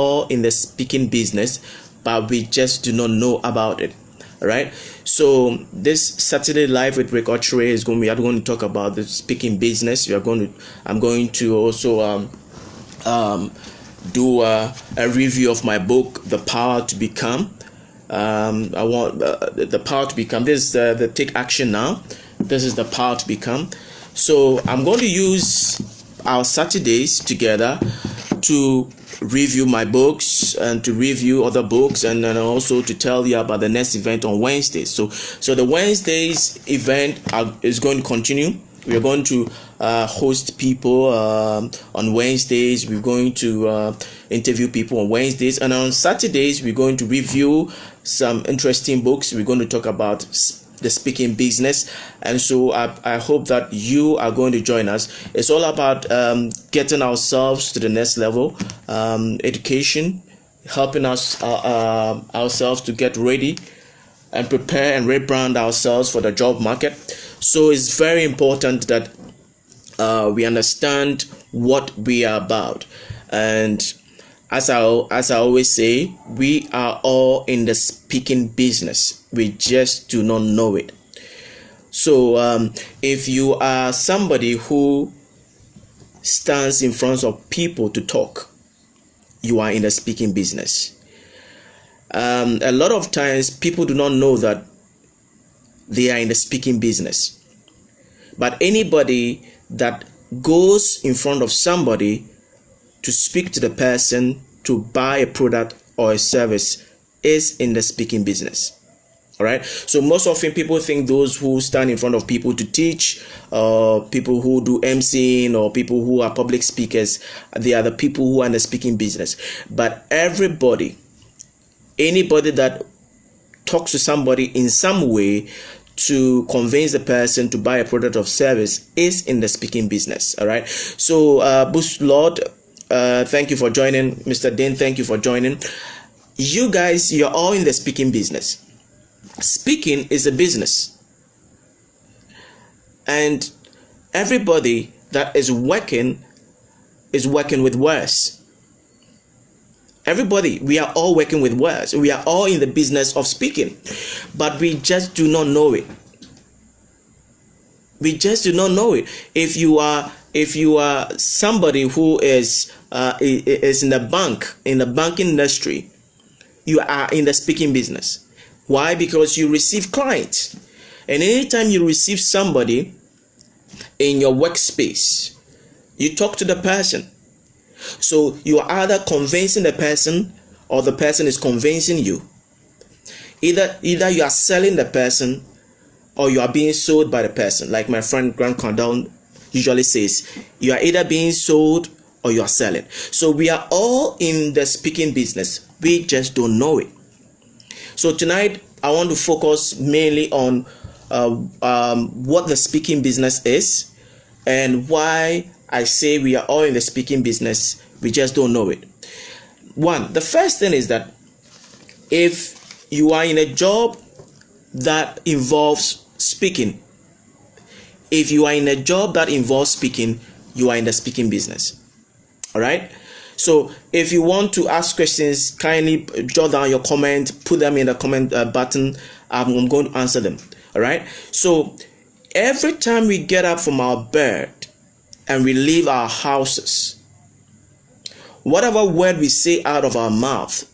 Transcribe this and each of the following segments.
all in the speaking business, but we just do not know about it. All right. So this Saturday live with Rick Ochre is we are going to talk about the speaking business. I'm going to also do a review of my book, The Power to Become. I want the power to become. This is the Take Action Now. This is the power to become. So I'm going to use our Saturdays together to review my books and to review other books, and then also to tell you about the next event on Wednesdays. So the Wednesdays event is going to continue. We are going to host people on Wednesdays. We're going to interview people on Wednesdays, and on Saturdays we're going to review some interesting books. We're going to talk about the speaking business, and so I hope that you are going to join us. It's all about getting ourselves to the next level, education, helping us ourselves to get ready and prepare and rebrand ourselves for the job market. So it's very important that we understand what we are about. And as I always say, we are all in the speaking business. We just do not know it. So if you are somebody who stands in front of people to talk, you are in the speaking business. A lot of times people do not know that they are in the speaking business. But anybody that goes in front of somebody to speak to the person to buy a product or a service is in the speaking business. All right. So most often people think those who stand in front of people to teach, people who do emceeing, or people who are public speakers, they are the people who are in the speaking business. But anybody that talks to somebody in some way to convince the person to buy a product or service is in the speaking business. All right. So Boost Lord, thank you for joining. Mr. Dean, thank you for joining. You guys, you're all in the speaking business. Speaking is a business, and everybody that is working with words. Everybody, we are all working with words. We are all in the business of speaking, but we just do not know it. We just do not know it. If you are somebody who is in the banking industry, you are in the speaking business. Why? Because you receive clients, and anytime you receive somebody in your workspace, you talk to the person. So you are either convincing the person or the person is convincing you. Either you are selling the person or you are being sold by the person. Like my friend Grant Cardone usually says, you are either being sold or you are selling. So we are all in the speaking business. We just don't know it. So tonight I want to focus mainly on what the speaking business is and why I say we are all in the speaking business. We just don't know it. One, the first thing is that if you are in a job that involves speaking, if you are in a job that involves speaking, you are in the speaking business. All right. So if you want to ask questions, kindly jot down your comment, put them in the comment button. I'm going to answer them. All right. So every time we get up from our bed and we leave our houses, whatever word we say out of our mouth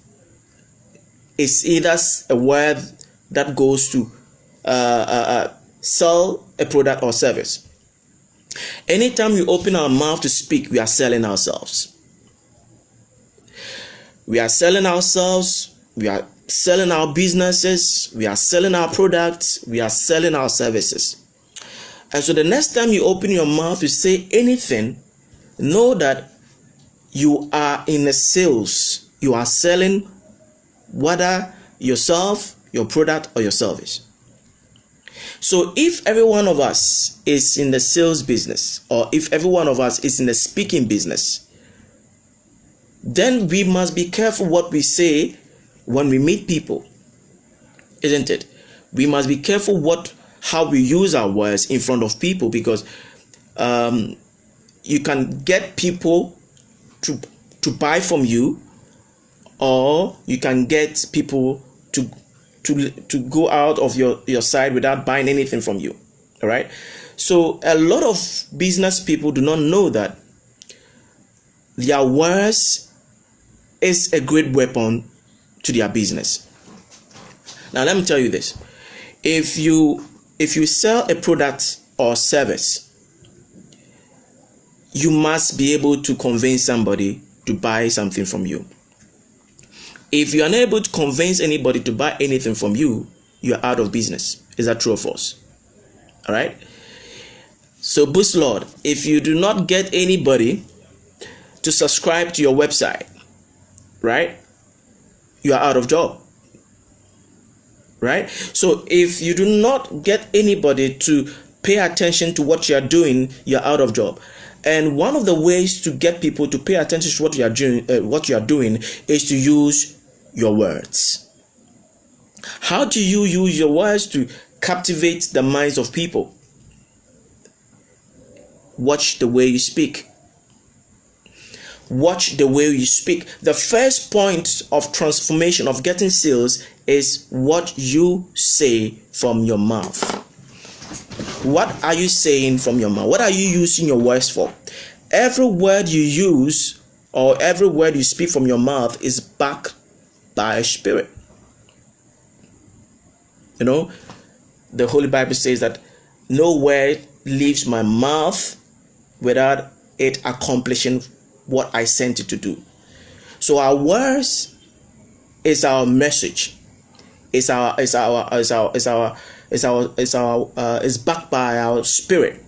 is either a word that goes to sell a product or service. Anytime we open our mouth to speak, we are selling ourselves. We are selling ourselves. We are selling our businesses. We are selling our products. We are selling our services. And so the next time you open your mouth to say anything, know that you are in a sales. You are selling whether yourself, your product, or your service. So if every one of us is in the sales business, or if every one of us is in the speaking business, then we must be careful what we say when we meet people, isn't it? We must be careful how we use our words in front of people, because you can get people to buy from you or you can get people to go out of your side without buying anything from you. All right. So a lot of business people do not know that their words is a great weapon to their business. Now let me tell you this. If you sell a product or service, you must be able to convince somebody to buy something from you. If you are not able to convince anybody to buy anything from you, you are out of business. Is that true or false? All right. So Boost Lord, if you do not get anybody to subscribe to your website, right, you are out of job. Right. So if you do not get anybody to pay attention to what you are doing, you are out of job. And one of the ways to get people to pay attention to what you are doing is to use your words. How do you use your words to captivate the minds of people? Watch the way you speak. Watch the way you speak. The first point of transformation, of getting sales, is what you say from your mouth. What are you saying from your mouth? What are you using your words for? Every word you use or every word you speak from your mouth is backed by a spirit. You know, the Holy Bible says that no word leaves my mouth without it accomplishing what I sent it to do. So our words is our message. Is backed by our spirit,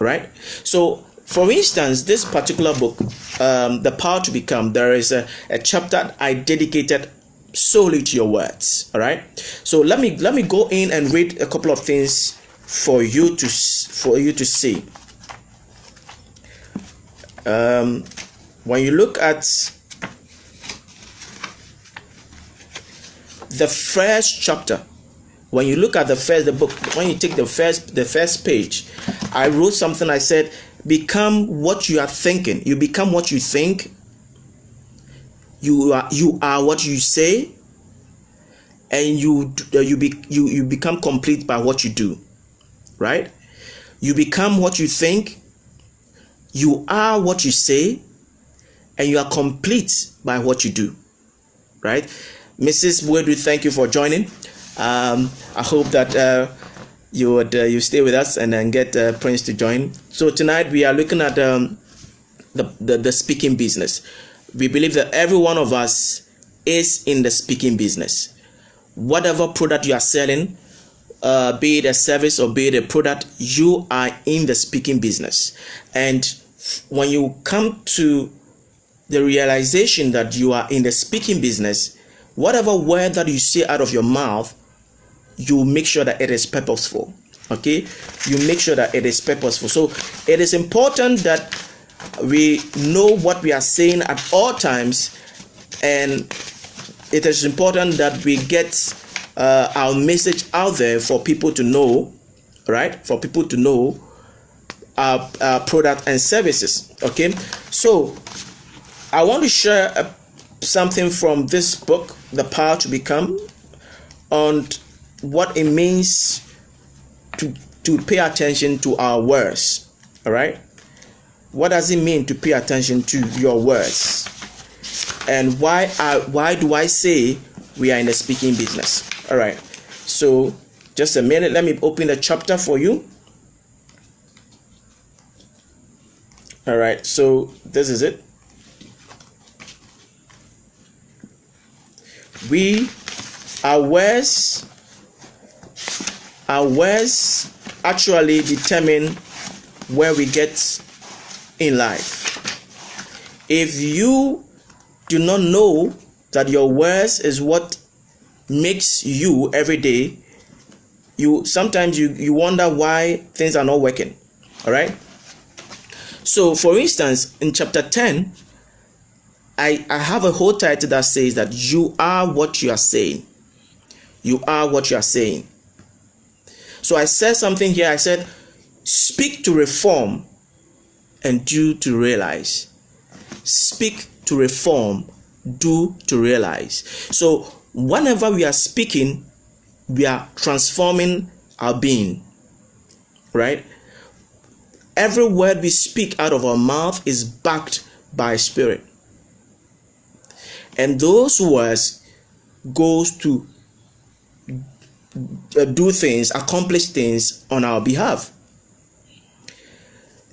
right? So, for instance, this particular book, The Power to Become, there is a chapter I dedicated solely to your words. All right. So let me go in and read a couple of things for you to see. When you look at the first chapter, when you look at the book, when you take the first page, I wrote something. I said, become what you are thinking. You become what you think. You are what you say, and you become complete by what you do. Right? You become what you think. You are what you say, and you are complete by what you do. Right? Mrs. Buedu, thank you for joining. I hope that you stay with us and then get Prince to join. So tonight we are looking at the speaking business. We believe that every one of us is in the speaking business. Whatever product you are selling, be it a service or be it a product, you are in the speaking business. And when you come to the realization that you are in the speaking business, whatever word that you say out of your mouth, you make sure that it is purposeful. Okay? You make sure that it is purposeful. So it is important that we know what we are saying at all times, and it is important that we get our message out there for people to know, right? For people to know our product and services. Okay? So I want to share something from this book, The Power to Become, on what it means to pay attention to our words. All right? What does it mean to pay attention to your words? And why do I say we are in the speaking business? All right. So just a minute. Let me open the chapter for you. All right. So this is it. Our words actually determine where we get in life. If you do not know that your words is what makes you every day, sometimes you wonder why things are not working. All right. So for instance, in chapter 10, I have a whole title that says that you are what you are saying. You are what you are saying. So I said something here. I said, speak to reform and do to realize. Speak to reform, do to realize. So whenever we are speaking, we are transforming our being, right? Every word we speak out of our mouth is backed by spirit. And those words goes to do things, accomplish things on our behalf.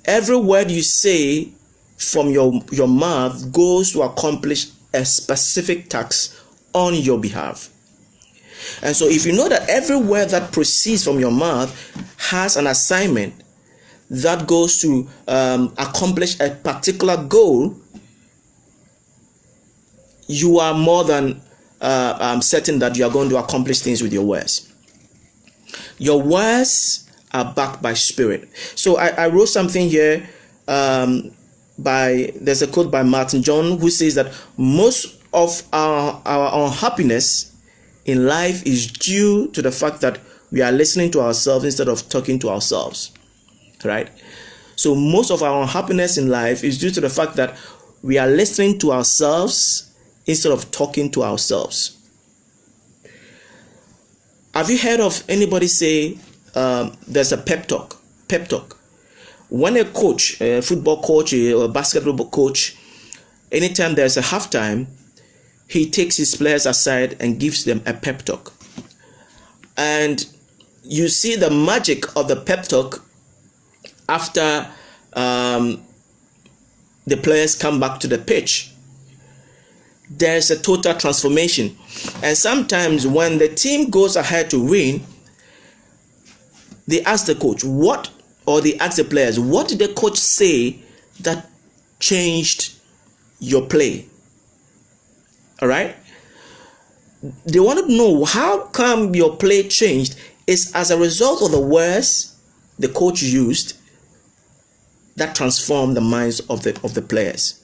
Every word you say from your mouth goes to accomplish a specific task on your behalf. And so if you know that every word that proceeds from your mouth has an assignment that goes to accomplish a particular goal, you are more than certain that you are going to accomplish things with your words. Your words are backed by spirit. So I wrote something here. There's a quote by Martin John who says that most of our unhappiness in life is due to the fact that we are listening to ourselves instead of talking to ourselves, right? So most of our unhappiness in life is due to the fact that we are listening to ourselves instead of talking to ourselves. Have you heard of anybody say there's a pep talk? Pep talk. When a coach, a football coach or a basketball coach, anytime there's a halftime, he takes his players aside and gives them a pep talk. And you see the magic of the pep talk after the players come back to the pitch. There's a total transformation. And sometimes when the team goes ahead to win, they ask the coach, they ask the players, what did the coach say that changed your play? All right? They want to know how come your play changed. It's as a result of the words the coach used that transformed the minds of the players.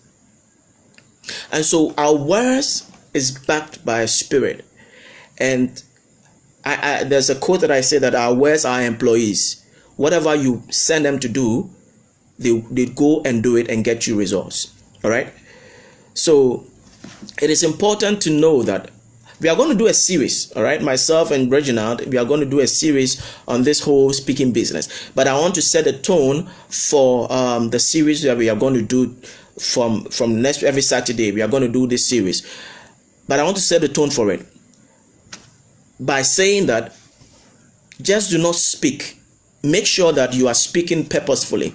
And so our words is backed by a spirit. And there's a quote that I say that our words are employees. Whatever you send them to do, they go and do it and get you results. All right? So it is important to know that we are going to do a series, all right? Myself and Reginald, we are going to do a series on this whole speaking business. But I want to set a tone for the series that we are going to do from next every Saturday. We are going to do this series. But I want to set the tone for it by saying that just do not speak. Make sure that you are speaking purposefully,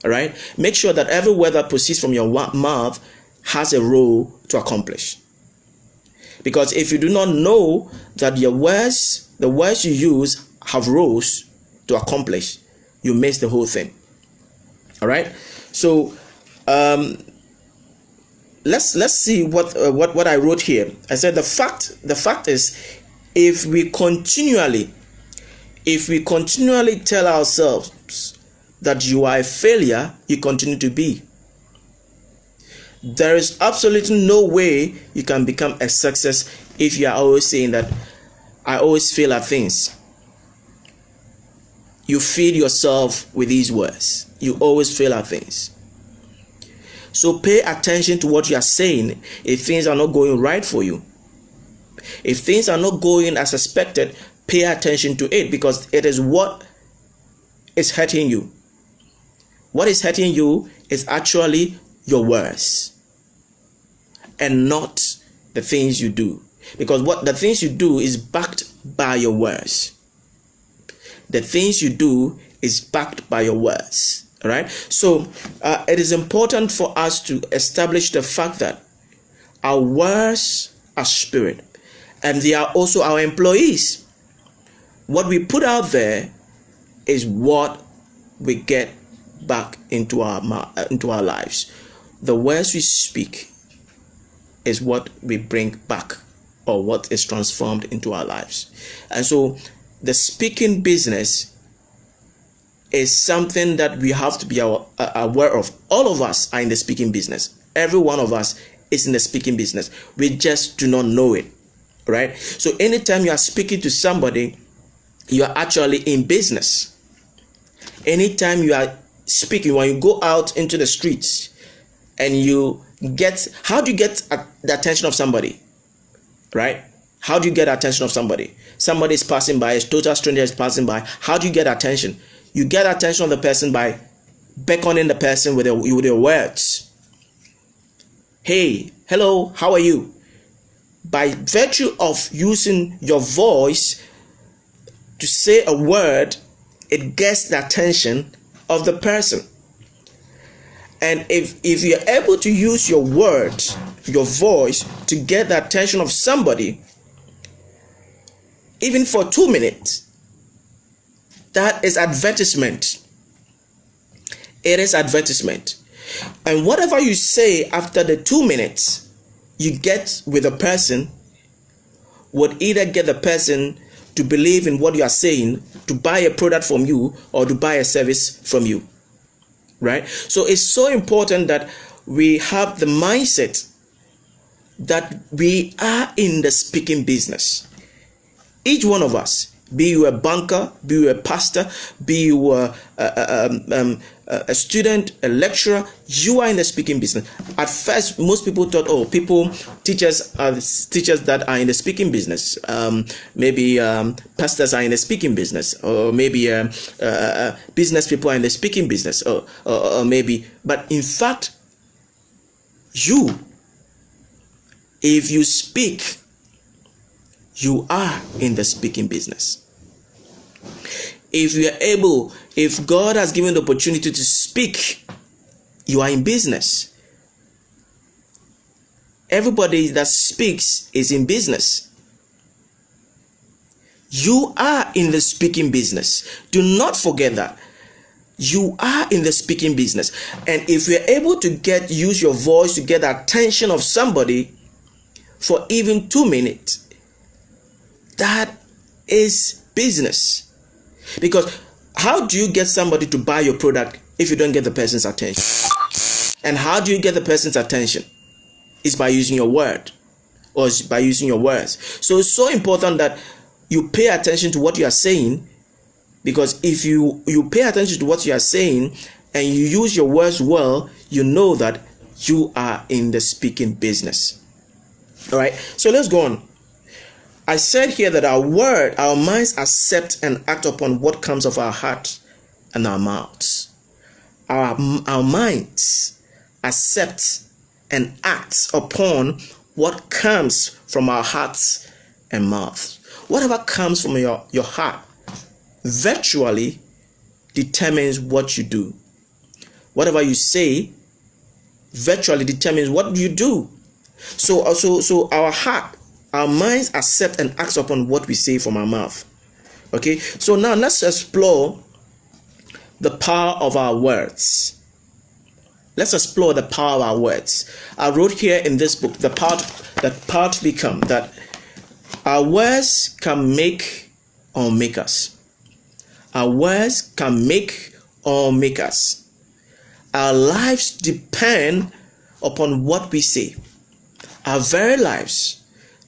all right? Make sure that every word that proceeds from your mouth has a role to accomplish. Because if you do not know that your words, the words you use have roles to accomplish, you miss the whole thing. All right. So let's see what I wrote here. I said the fact is, if we continually tell ourselves that you are a failure, you continue to be. There is absolutely no way you can become a success if you are always saying that I always fail at things. You feed yourself with these words. You always fail at things. So pay attention to what you are saying if things are not going right for you. If things are not going as expected, pay attention to it, because it is what is hurting you. What is hurting you is actually your words and not the things you do, because what the things you do is backed by your words. The things you do is backed by your words. All right. So it is important for us to establish the fact that our words are spirit, and they are also our employees. What we put out there is what we get back into our lives. The words we speak is what we bring back, or what is transformed into our lives. And so the speaking business is something that we have to be aware of. All of us are in the speaking business. Every one of us is in the speaking business. We just do not know it, right? So anytime you are speaking to somebody, you are actually in business. Anytime you are speaking, when you go out into the streets and you get, how do you get the attention of somebody, right? How do you get attention of somebody? Somebody is passing by, a total stranger is passing by. How do you get attention? You get attention of the person by beckoning the person with your words. Hey, hello, how are you? By virtue of using your voice to say a word, it gets the attention of the person. And if you're able to use your words, your voice, to get the attention of somebody, even for 2 minutes, that is advertisement. It is advertisement. And whatever you say after the 2 minutes you get with a person would either get the person to believe in what you are saying, to buy a product from you, or to buy a service from you. Right? So it's so important that we have the mindset that we are in the speaking business. Each one of us, be you a banker, be you a pastor, be you a student, a lecturer, you are in the speaking business. At first, most people thought, teachers that are in the speaking business. Maybe pastors are in the speaking business, or maybe business people are in the speaking business, or maybe. But in fact, if you speak, you are in the speaking business. If God has given the opportunity to speak, you are in business. Everybody that speaks is in business. You are in the speaking business. Do not forget that. You are in the speaking business. And if you're able to use your voice to get the attention of somebody for even 2 minutes, that is business. Because how do you get somebody to buy your product if you don't get the person's attention? And how do you get the person's attention? It's by using your word, or it's by using your words. So it's so important that you pay attention to what you are saying, because if you pay attention to what you are saying and you use your words well, you know that you are in the speaking business. All right, so let's go on. I said here that our minds accept and act upon what comes of our heart and our mouths. Our minds accept and act upon what comes from our hearts and mouths. Whatever comes from your heart virtually determines what you do. Whatever you say virtually determines what you do. So our minds accept and act upon what we say from our mouth. Okay, so now let's explore the power of our words. Let's explore the power of our words. I wrote here in this book, the power to become, that our words can make or make us. Our words can make or make us. Our lives depend upon what we say. Our very lives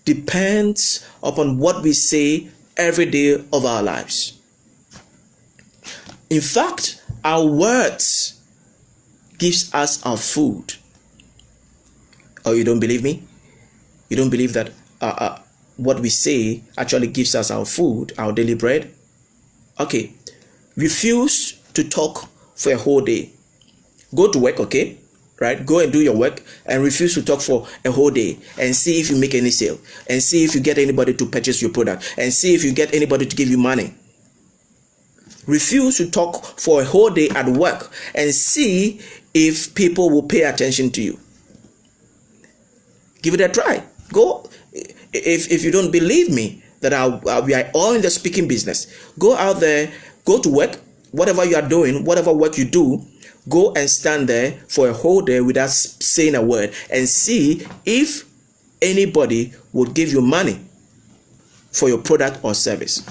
depends upon what we say every day of our lives. In fact, our words gives us our food. Oh, you don't believe me? You don't believe that what we say actually gives us our food, our daily bread? Okay, refuse to talk for a whole day. Go to work, okay? Right? Go and do your work and refuse to talk for a whole day and see if you make any sale, and see if you get anybody to purchase your product, and see if you get anybody to give you money. Refuse to talk for a whole day at work and see if people will pay attention to you. Give it a try. Go. If you don't believe me that we are all in the speaking business, go out there, go to work, whatever you are doing, whatever work you do, go and stand there for a whole day without saying a word and see if anybody will give you money for your product or service.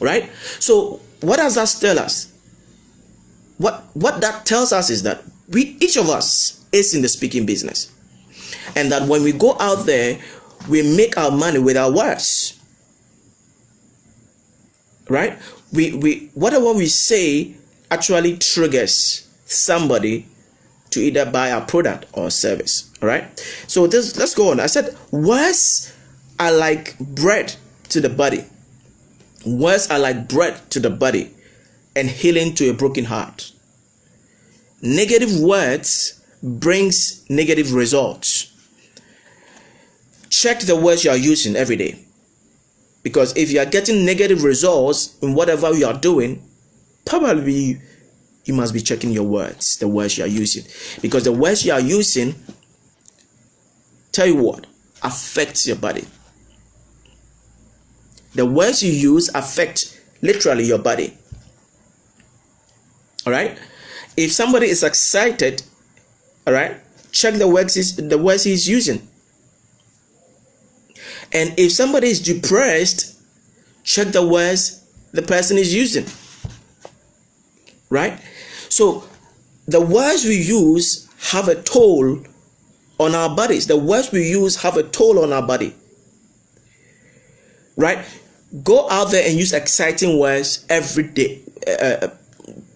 Right? So what does that tell us? What that tells us is that each of us is in the speaking business. And that when we go out there, we make our money with our words. Right? Whatever we say actually triggers somebody to either buy our product or service. All right. So let's go on. I said words are like bread to the body. Words are like bread to the body and healing to a broken heart. Negative words brings negative results. Check the words you are using every day. Because if you are getting negative results in whatever you are doing, probably you must be checking your words, the words you are using. Because the words you are using, tell you what, affects your body. The words you use affect literally your body. All right? If somebody is excited, all right, check the words he's using. And if somebody is depressed, check the words the person is using. Right? So the words we use have a toll on our bodies. The words we use have a toll on our body. Right? Go out there and use exciting words every day.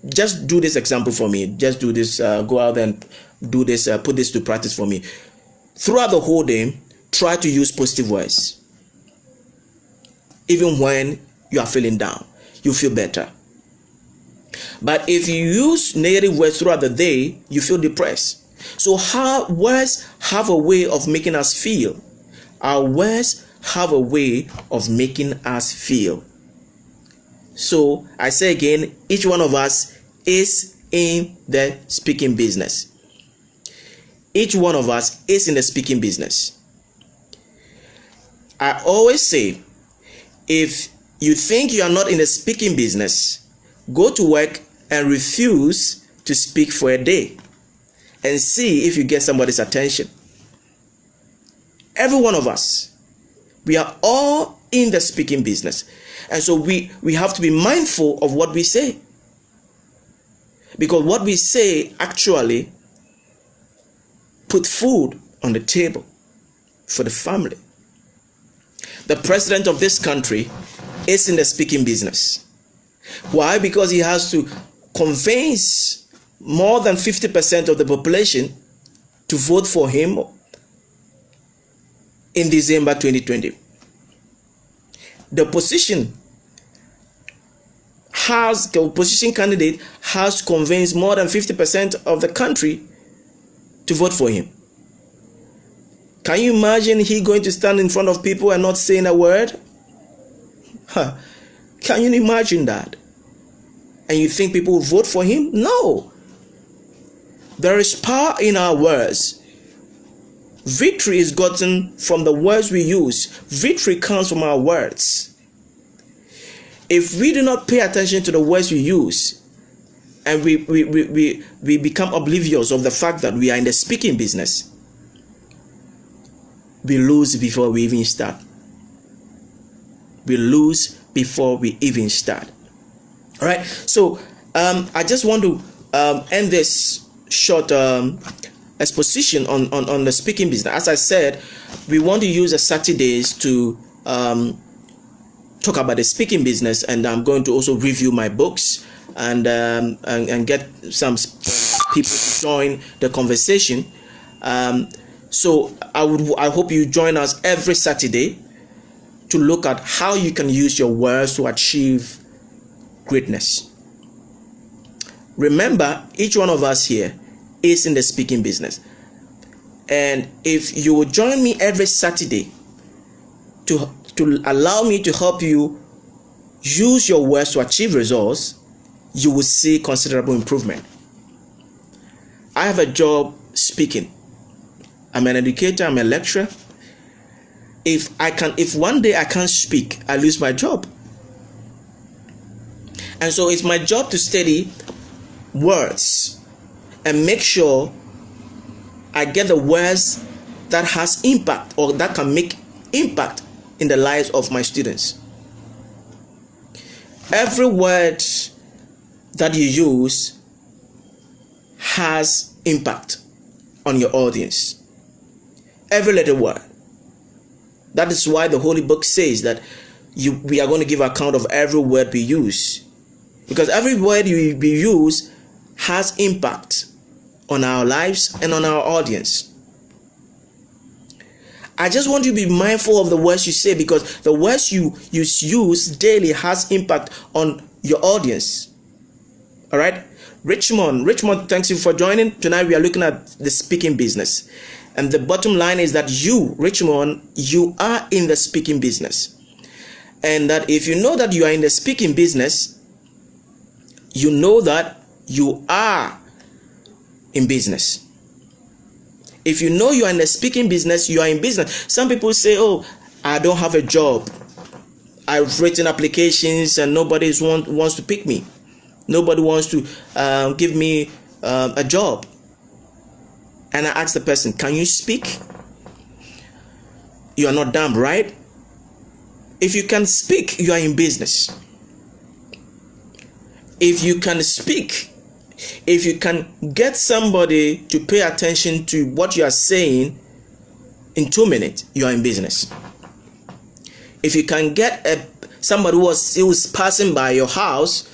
Just do this example for me. Just do this. Go out there and do this. Put this to practice for me. Throughout the whole day, try to use positive words. Even when you are feeling down, you feel better. But if you use negative words throughout the day, you feel depressed. So words have a way of making us feel. Our words have a way of making us feel. So I say again, each one of us is in the speaking business. Each one of us is in the speaking business. I always say, if you think you are not in the speaking business, go to work and refuse to speak for a day and see if you get somebody's attention. Every one of us, we are all in the speaking business. And so we have to be mindful of what we say. Because what we say actually put food on the table for the family. The president of this country is in the speaking business. Why? Because he has to convince more than 50% of the population to vote for him in December 2020. The opposition candidate has convinced more than 50% of the country to vote for him. Can you imagine he going to stand in front of people and not saying a word? Can you imagine that? And you think people will vote for him? No. There is power in our words. Victory is gotten from the words we use. Victory comes from our words. If we do not pay attention to the words we use, and we become oblivious of the fact that we are in the speaking business, we lose before we even start. We lose before we even start. All right. So I just want to end this short exposition on the speaking business. As I said, we want to use the Saturdays to talk about the speaking business, and I'm going to also review my books and get some people to join the conversation. So I hope you join us every Saturday to look at how you can use your words to achieve greatness. Remember, each one of us here is in the speaking business. And if you will join me every Saturday to allow me to help you use your words to achieve results, you will see considerable improvement. I have a job speaking. I'm an educator, I'm a lecturer. If one day I can't speak, I lose my job. And so it's my job to study words and make sure I get the words that has impact or that can make impact in the lives of my students. Every word that you use has impact on your audience. Every little word. That is why the Holy Book says that we are going to give account of every word we use. Because every word we use has impact on our lives and on our audience. I just want you to be mindful of the words you say, because the words you use daily has impact on your audience. All right? Richmond, thanks you for joining. Tonight we are looking at the speaking business. And the bottom line is that you, Richmond, you are in the speaking business. And that if you know that you are in the speaking business, you know that you are in business. If you know you are in the speaking business, you are in business. Some people say, oh, I don't have a job. I've written applications and nobody wants to pick me. Nobody wants to give me a job. And I ask the person, can you speak? You are not dumb, right? If you can speak, you are in business. If you can speak, if you can get somebody to pay attention to what you are saying in 2 minutes, you are in business. If you can get somebody who was passing by your house,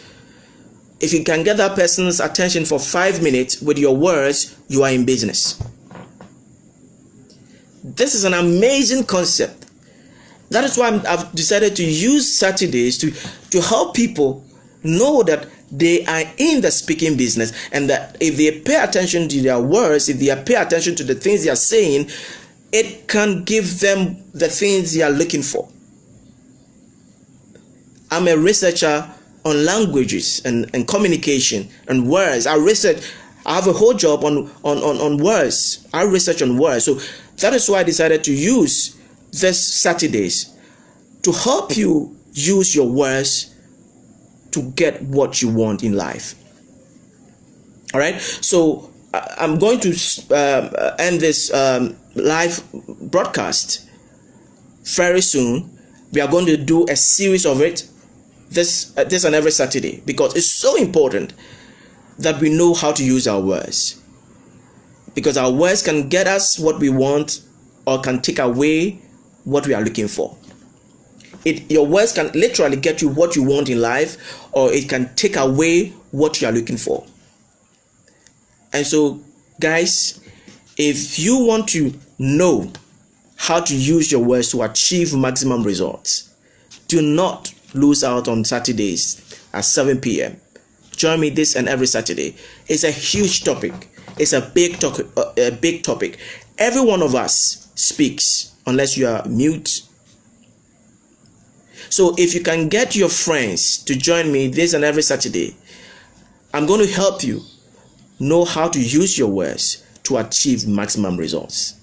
if you can get that person's attention for 5 minutes with your words, you are in business. This is an amazing concept. That is why I've decided to use Saturdays to help people know that they are in the speaking business, and that if they pay attention to their words, if they pay attention to the things they are saying, it can give them the things they are looking for. I'm a researcher on languages and communication and words. I have a whole job on words. I research on words. So that is why I decided to use this Saturdays to help you use your words to get what you want in life. All right. So I'm going to end this live broadcast very soon. We are going to do a series of it this and every Saturday, because it's so important that we know how to use our words, because our words can get us what we want or can take away what we are looking for. Your words can literally get you what you want in life, or it can take away what you are looking for. And so, guys, if you want to know how to use your words to achieve maximum results, do not lose out on Saturdays at 7 p.m. Join me this and every Saturday. It's a huge topic. It's a big topic. Every one of us speaks, unless you are mute. So if you can get your friends to join me this and every Saturday, I'm going to help you know how to use your words to achieve maximum results.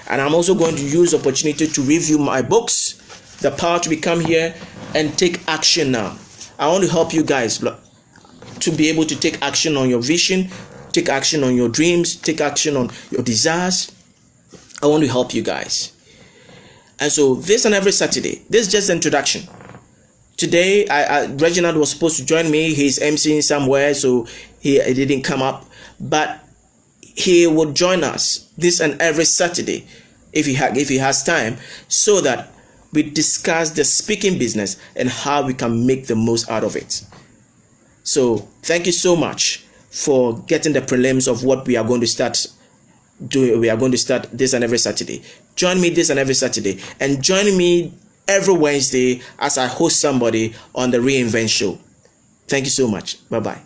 And I'm also going to use the opportunity to review my books, The Power to Become Here and Take Action Now. I want to help you guys to be able to take action on your vision, take action on your dreams, take action on your desires. I want to help you guys. And so this and every Saturday, this is just the introduction. Today, Reginald was supposed to join me. He's emceeing somewhere, so he didn't come up. But he will join us this and every Saturday if he has time, so that we discuss the speaking business and how we can make the most out of it. So thank you so much for getting the prelims of what we are going to start doing. We are going to start this and every Saturday. Join me this and every Saturday, and join me every Wednesday as I host somebody on the Reinvent Show. Thank you so much. Bye-bye.